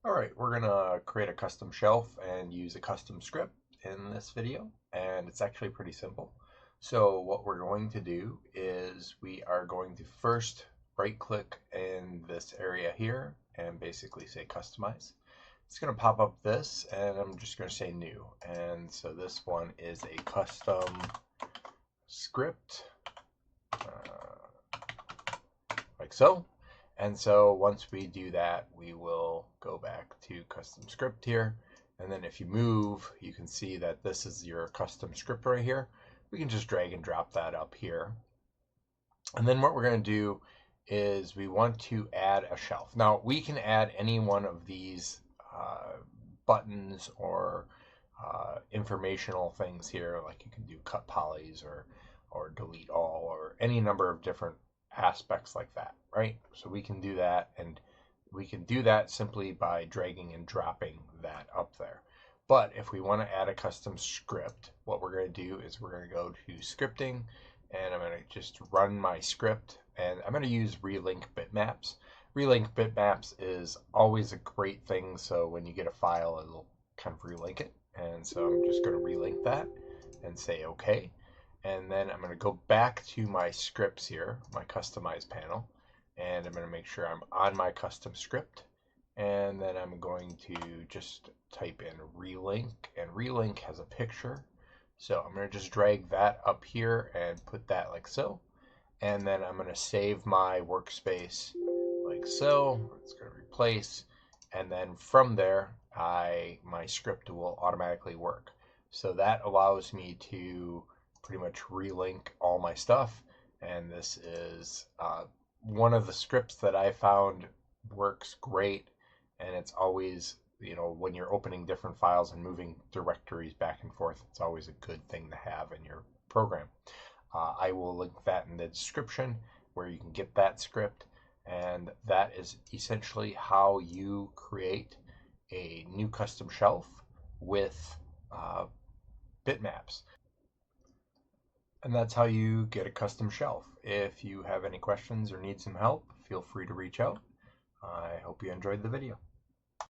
Alright, we're going to create a custom shelf and use a custom script in this video, and it's actually pretty simple. So what we're going to do is we are going to first right click in this area here and basically say customize. It's going to pop up this, and I'm just going to say new, and so this one is a custom script like so. And so once we do that, we will go back to custom script here. And then if you move, you can see that this is your custom script right here. We can just drag and drop that up here. And then what we're going to do is we want to add a shelf. Now we can add any one of these buttons or informational things here, like you can do cut polys or delete all or any number of different aspects like that, right? So we can do that, and we can do that simply by dragging and dropping that up there. But if we want to add a custom script, what we're going to do is we're going to go to scripting, and I'm going to just run my script, and I'm going to use relink bitmaps. Relink bitmaps is always a great thing, so when you get a file, it'll kind of relink it. And so I'm just going to relink that and say OK. And then I'm going to go back to my scripts here, my customize panel, and I'm going to make sure I'm on my custom script. And then I'm going to just type in relink, and relink has a picture. So I'm going to just drag that up here and put that like so. And then I'm going to save my workspace like so. It's going to replace. And then from there, my script will automatically work. So that allows me to pretty much relink all my stuff, and this is one of the scripts that I found works great, and it's always, when you're opening different files and moving directories back and forth, it's always a good thing to have in your program. I will link that in the description where you can get that script, and that is essentially how you create a new custom shelf with bitmaps. And that's how you get a custom shelf. If you have any questions or need some help, feel free to reach out. I hope you enjoyed the video.